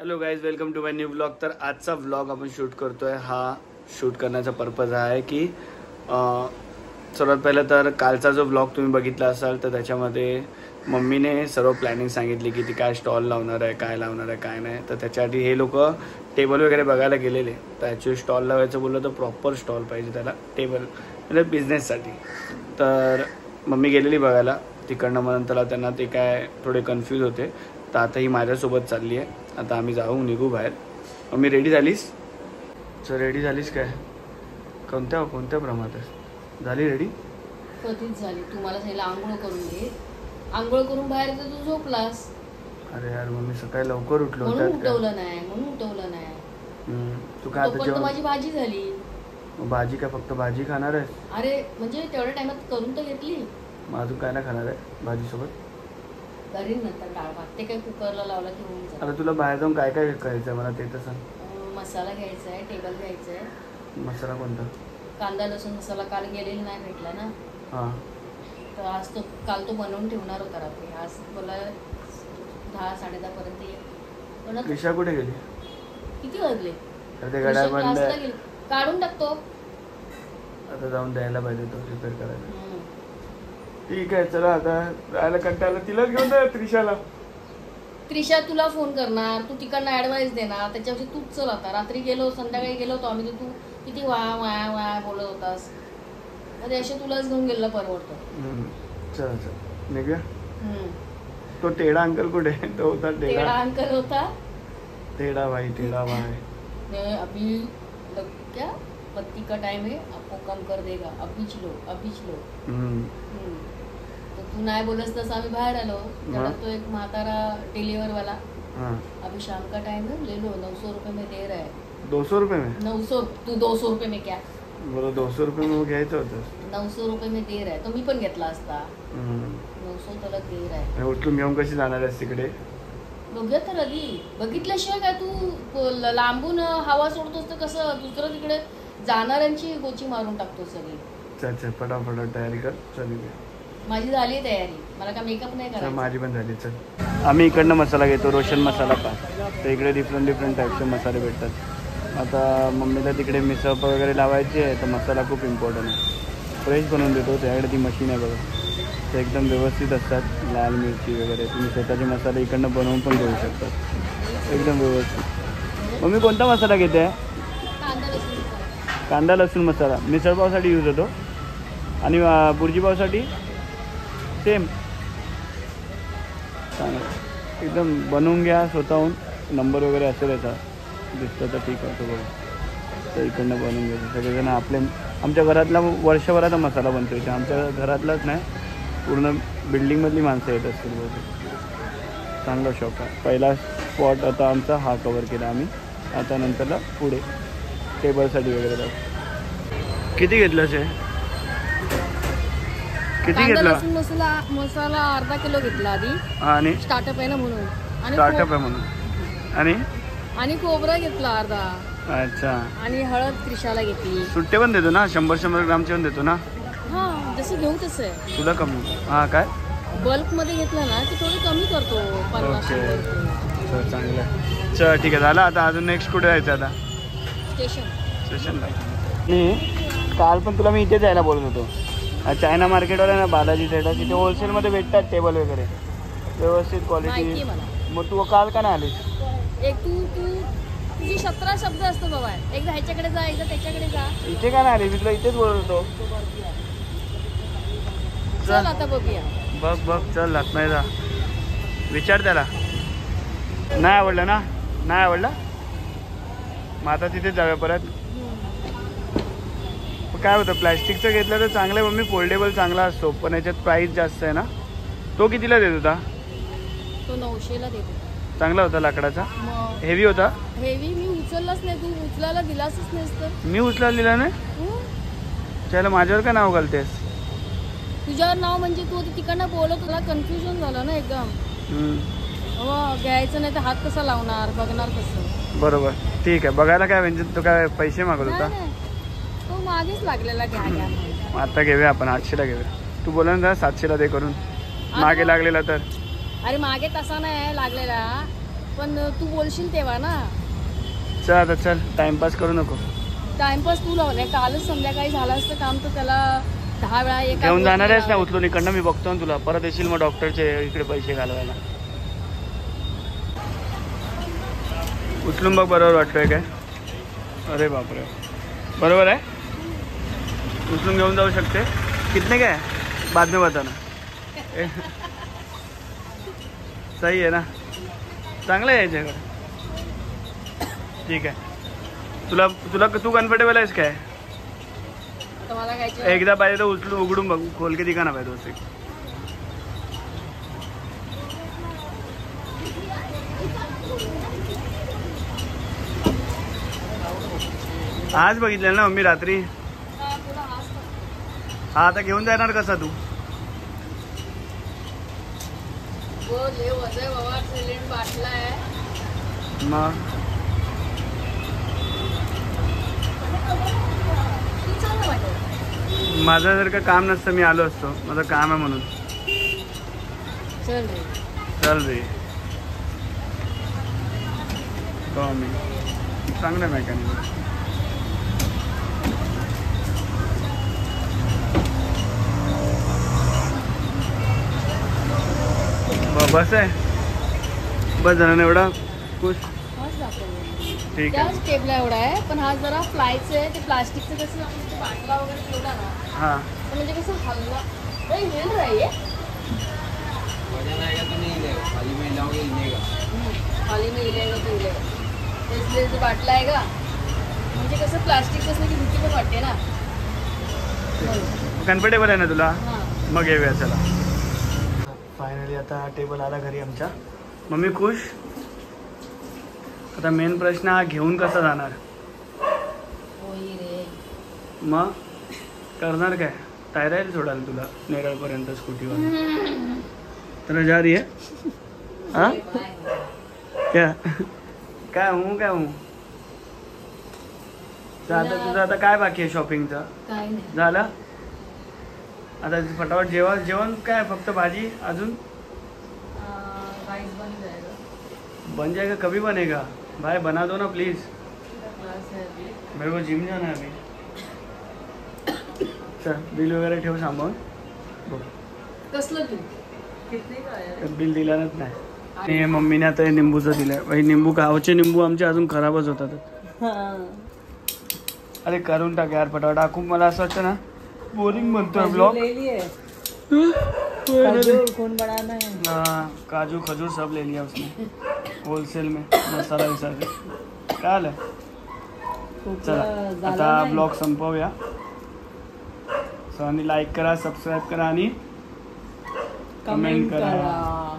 Hello guys, welcome to my new vlog. तर आजचा vlog आपण शूट करतोय. हा शूट करण्याचा पर्पज आहे की सर्वात पहिलं तर कालचा जो व्लॉग तुम्ही बघितला असाल तर त्याच्यामध्ये मम्मीने सर्व प्लॅनिंग सांगितली की ती काय स्टॉल लावणार आहे, काय लावणार आहे, काय नाही. तर त्याच्याआधी हे लोक टेबल वगैरे बघायला गेलेले. तर ॲक्च्युली स्टॉल लावायचं बोललं तर प्रॉपर स्टॉल पाहिजे त्याला, टेबल म्हणजे बिझनेससाठी. तर मम्मी गेलेली बघायला तिकडनं. मग नंतर त्यांना ते काय थोडे कन्फ्यूज होते. तर आता ही माझ्यासोबत चालली आहे. आता आम्ही जाऊ निघू बाहेर. मम्मी रेडी झालीस? सर रेडी झालीस काय? कोणत्या प्रमाणात झाली रेडी? कधीच झाली. तू मला सांगितलं आंघोळ करून घे. आंघोळ करून बाहेर तर तू झोपलास. अरे यार मम्मी सकाळी लवकर उठलो. म्हणून उठवलं नाही. तू काय आता माझी भाजी झाली. भाजी काय फक्त भाजी खाणार आहे? अरे म्हणजे तेवढ्या टाइमात करून तर घेतली. मग अजून काय नाही खाणार आहे भाजीसोबत? करीन नंतर डाळ भात. ते काय कुकरला लावला की होऊन जातं. आता तुला बाहेर जाऊन काय काय करायचं आहे मला ते तर सांग. मसाला घ्यायचा आहे, टेबल घ्यायचं आहे. मसाला कोणता? कांदा लसूण मसाला. काल गेलेला नाही भेटला ना. हां. तर आज काल तो बनवून ठेवणार होता रात्री. आज बोला 10-10:30 पर्यंत ये. त्रिशा कुठे गेली? किती वाजले? ते गाड्या बंद काढून टाकतो. आता जाऊन द्यायला पाहिजे तो रिपेअर करायला. ठीक आहे चला. आता राहायला कंटाळला. तिलाच घेऊन जा त्रिशाला. त्रिशा तुला फोन करणार, तू तिकडनं ऍडवाइस देणार. त्याच्यापेक्षा तूच चल. आता रात्री गेलो, संध्याकाळी गेलो होतो आम्ही. तू किती वाया बोलत होतास. अरे असे तुलाच घेऊन गेलं परवडतं. चल चल निघूया. तो टेढ़ा अंकल कुठे? तो होता टेढ़ा अंकल होता. टेढ़ा भाई. अभी क्या बत्ती का टाइम है, आपको कम कर देगा. अभीच लो. तो तू नाही बोलस तसं आम्ही बाहेर आलो. त्याला तो एक म्हातारा डिलीवर वाला, अभी शाम का टाइम है, ले लो, 900 रुपये में दे रहा है. 200 रुपये में? 900. तू 200 रुपये में क्या बोला? 200 रुपये में घ्यायचं होतं. 900 रुपये में दे रहा है. तो मी पण घेतला असता. 900 त्याला दे रहा है. उठून घेऊन कशी जाणार आहेस तिकडे? बघूया तर आधी. बघितल्याशिवाय काय तू लांबून हवा सोडतोस तर कसं दुसरं तिकडे जाणाऱ्यांची गोची मारून टाकतो सगळी. चल चल फटाफट तयारी कर. चल माझी झाली तयारी. मला काय मेकअप नाही करायचा. माझी पण झाली. चल आम्ही इकडनं मसाला घेतो, रोशन मसाला पा. तर इकडे डिफरंट टाईपचे मसाले भेटतात. आता मम्मीला तिकडे मिसळ वगैरे लावायची आहे तर मसाला खूप इम्पॉर्टंट आहे. फ्रेश बनवून देतो. त्याकडे ती मशीन आहे बघा. ते एकदम व्यवस्थित असतात. लाल मिरची वगैरे तुम्ही स्वतःचे मसाले इकडनं बनवून पण घेऊ शकतात एकदम व्यवस्थित. मम्मी कोणता मसाला घेते आहे? कांदा लसूण मसाला. मिसळपावसाठी यूज होतो आणि बुर्जी पावसाठी सेम. चांगलं एकदम बनवून घ्या स्वतःहून. नंबर वगैरे असेल याचा दिसतं तर ठीक आहे. तो बघा तर इकडनं बनवून घ्यायचं. सगळेजण आमच्या घरातला वर्षभराचा मसाला बनतो इथे. आमच्या घरातलाच नाही, पूर्ण बिल्डिंगमधली माणसं येत असतील बहुतेक. चांगला शॉप आहे. पहिला स्पॉट आता आमचा हा कवर केला आम्ही. आता नंतरला पुढे टेबलसाठी वगैरे जाऊ. किती घेतलंच आहे? किती घेतला? मसाला अर्धा किलो घेतला आधी. आणि स्टार्टअप आहे ना म्हणून. स्टार्टअप आहे म्हणून. आणि खोबरा घेतला अर्धा. अच्छा. आणि हळद त्रिशाला घेतली. सुट्टे पण देतो ना? 100 ग्रामचे पण देतो ना? हा जसं घेऊ तसं आहे. तुला कमी? हा काय बल्क मध्ये घेतला ना की थोडी कमी करतो. 50. चांगलं आहे. चल ठीक आहे झालं. आता अजून नेक्स्ट कुठे जायचं? आता स्टेशनला. मी काल पण तुला मी इथे जायला बोलत होतो. चायना मार्केटवर आहे ना बालाजी ट्रेडर्स. तिथे होलसेलमध्ये भेटतात टेबल वगैरे व्यवस्थित क्वालिटी. मग तू काल का नाही आलीस? एक तुझी 17 शब्द असतो बाबा. एकदा ह्याच्याकडे जा, एकदा त्याच्याकडे जा. इथे का नाही आली? मी तुला इथेच बोलत होतो. चल आता बघूया. बघ चल नाही जा. विचार त्याला. नाही आवडलं ना? नाही आवडलं मग आता तिथेच जाऊया परत. काय होतं प्लॅस्टिकचं घेतलं तर चांगलं आहे मम्मी. फोल्डेबल चांगला असतो पण याच्यात प्राईस जास्त आहे ना. तो कितीला देत होता? तो 900ला देतो. चांगला होता लाकडाचा. हेवी होता. हेवी मी उचललाच नाही. तू उचलायला दिलासच नाहीस तर. मी उचलायला दिला नाही? त्याला माझ्यावर का नाव घालतेस? तुझ्यावर नाव म्हणजे तू तिकडनं बोलत होता. कन्फ्युजन झालं ना एकदम. घ्यायचं नाही तर हात कसा लावणार, बघणार कसं? बरोबर ठीक आहे. बघायला काय म्हणजे तो काय पैसे मागत होता? तो मागेच लागलेला. घ्या आता घेऊया आपण 800ला घेऊया. तू बोला ना 700ला दे करून. मागे लागलेला तर. अरे मागे तसा नाही लागलेला. पण तू बोलशील तेव्हा ना. चल आता चल, टाइमपास करू नको. टाइमपास तू लावलाय. कालच संध्याकाळी झालं असतं काम तर त्याला 10 वेळा घेऊन जाणार आहेस ना उचलून इकडनं. मी बघतो ना तुला. परत येशील मग डॉक्टरचे इकडे पैसे घालवायला. उचलून बघ, बरोबर वाटतोय काय? अरे बापरे, बरोबर आहे. उचलून घेऊन जाऊ शकते. कितने काय बाद में बताना. सही आहे ना, चांगलं आहे याच्याकडे. ठीक आहे. तुला तुला तू कम्फर्टेबल आहेस काय? एकदा पाहिजे तर उचलून उघडून बघ. खोल के दिखा ना पाहिजे दोस्त. आज बघितलं ना मम्मी रात्री. हा आता घेऊन जाणार कसा तू? मग माझं जर का काम नसतं मी आलो असतो. माझं काम आहे म्हणून. चल रे. हो मी चांगलं मेकॅनिक. बस आहे. बस जरा एवढा खुश. ठीक आहे. टेबला एवढा आहे पण हा जरा फ्लायचं आहे. ते प्लास्टिकचं कसं आपण बाटला वगैरे ठेवला ना. हाँ तो म्हणजे कसं हलवा नहीं हिल रहा है ये. वजन आएगा तो नहीं हिलेगा, खाली में हिलाओगे हिलेगा. खाली में हिलेगा तो हिलेगा. तो इसलिए जो बाटला आएगा म्हणजे कसं प्लास्टिक असलं की भीती पण वाटते ना. कम्फर्टेबल आहे ना तुला? हां मग येऊया चला. फायनली आता टेबल आला घरी आमच्या. मम्मी खुश. आता मेन प्रश्न हा घेऊन कसा जाणार. होई रे. मग करणार काय? टायराईल सोडाल तुला नेरळपर्यंत स्कूटीवर. तर जा रही है हाँ क्या काय हूँ काय हूँ. आता तुझं आता काय बाकी आहे शॉपिंगचं? काय नाही झालं आता फटाफट. जेवण काय फक्त भाजी अजून? राइस बन जाएगा. बन जाएगा. कभी बनेगा भाई? बना दो ना प्लीज. क्लास है अभी. मेरे को जिम जाना है अभी. चल बिल वगैरे ठेव सांभाळून. बघ कसलं तू किती काय बिल दिलाच नाही. आणि मम्मीने आता हे निंबूचं दिलंय. भाई निंबू गावचे निंबू आमचे अजून खराबच होतात. अरे करून टाक यार फटाफट. टाकू मला असं वाटतं ना बोरिंग बनतोय ब्लॉग. हाँ काजू खजूर सब ले लिया उसने होलसेल में. मसाला विसाला काय आलं. चला आता ब्लॉग संपवूया. सर्वांनी लाईक करा, सबस्क्राईब करा आणि कमेंट करा.